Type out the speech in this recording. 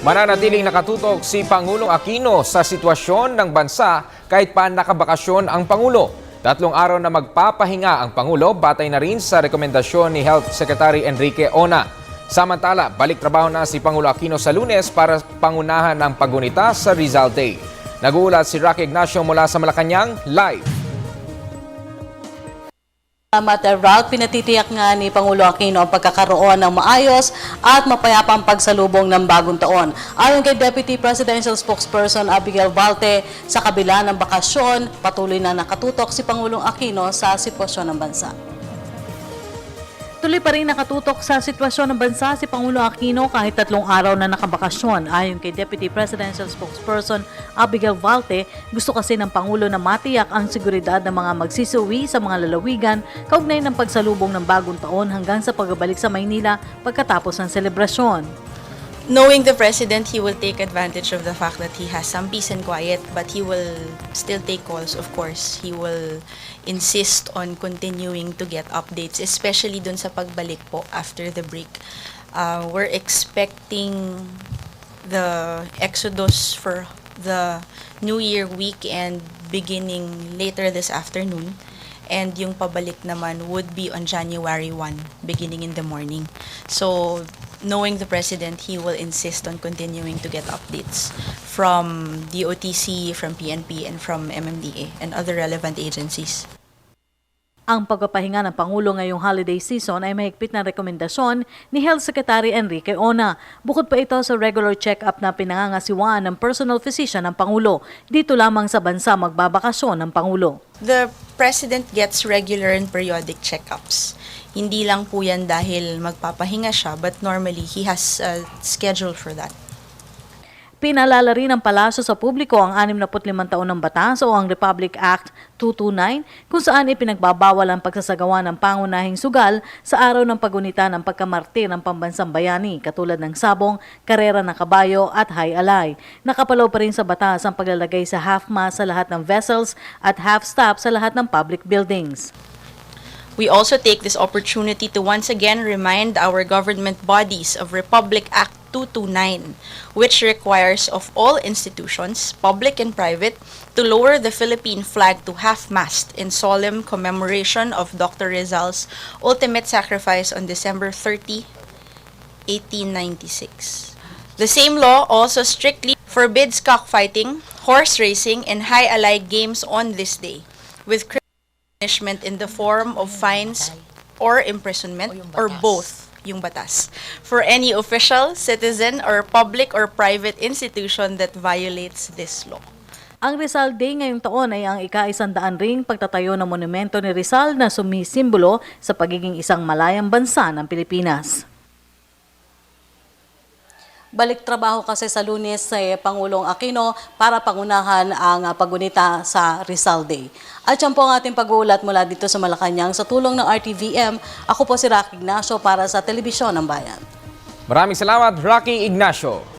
Mananatiling nakatutok si Pangulong Aquino sa sitwasyon ng bansa kahit pa nakabakasyon ang Pangulo. 3 araw na magpapahinga ang Pangulo batay na rin sa rekomendasyon ni Health Secretary Enrique Ona. Samantala, balik trabaho na si Pangulo Aquino sa Lunes para pangunahan ang paggunita sa Rizal Day. Nagulat si Rocky Ignacio mula sa Malacanang, live. Route, pinatitiyak nga ni Pangulo Aquino ang pagkakaroon ng maayos at mapayapang pagsalubong ng bagong taon. Ayon kay Deputy Presidential Spokesperson Abigail Valte, sa kabila ng bakasyon, patuloy na nakatutok si Pangulong Aquino sa sitwasyon ng bansa. Tuloy pa rin nakatutok sa sitwasyon ng bansa si Pangulo Aquino kahit 3 araw na nakabakasyon. Ayon kay Deputy Presidential Spokesperson Abigail Valte, gusto kasi ng Pangulo na matiyak ang seguridad ng mga magsisuwi sa mga lalawigan kaugnay ng pagsalubong ng bagong taon hanggang sa pagbabalik sa Maynila pagkatapos ng selebrasyon. Knowing the President, he will take advantage of the fact that he has some peace and quiet, but he will still take calls, of course. He will insist on continuing to get updates, especially dun sa pagbalik po after the break. We're expecting the exodus for the New Year weekend beginning later this afternoon. And yung pabalik naman would be on January 1, beginning in the morning. So, knowing the President, he will insist on continuing to get updates from DOTC, from PNP, and from MMDA and other relevant agencies. Ang pagpapahinga ng Pangulo ngayong holiday season ay mahigpit na rekomendasyon ni Health Secretary Enrique Ona. Bukod pa ito sa regular check-up na pinangangasiwaan ng personal physician ng Pangulo. Dito lamang sa bansa magbabakasyon ng Pangulo. The President gets regular and periodic checkups. Hindi lang po yan dahil magpapahinga siya, but normally he has a schedule for that. Pinalala rin ng palasyo sa publiko ang 65 taon ng batas o ang Republic Act 229 kung saan ipinagbabawal ang pagsasagawa ng pangunahing sugal sa araw ng paggunita ng pagkamartir ng pambansang bayani katulad ng sabong, karera ng kabayo at high alay. Nakapalaw pa rin sa batas ang paglalagay sa half-mast sa lahat ng vessels at half-stop sa lahat ng public buildings. We also take this opportunity to once again remind our government bodies of Republic Act 229, which requires of all institutions, public and private, to lower the Philippine flag to half-mast in solemn commemoration of Dr. Rizal's ultimate sacrifice on December 30, 1896. The same law also strictly forbids cockfighting, horse racing, and high alay games on this day, with punishment in the form of fines or imprisonment or both yung batas for any official, citizen, or public or private institution that violates this law. Ang Rizal Day ngayong taon ay ang ika-100 ring pagtatayo ng monumento ni Rizal na sumisimbolo sa pagiging isang malayang bansa ng Pilipinas. Balik trabaho kasi sa Lunes sa Pangulong Aquino para pangunahan ang paggunita sa Rizal Day. At yan po ang ating pag-uulat mula dito sa Malacanang sa tulong ng RTVM. Ako po si Rocky Ignacio para sa Telebisyon ng Bayan. Maraming salamat, Rocky Ignacio.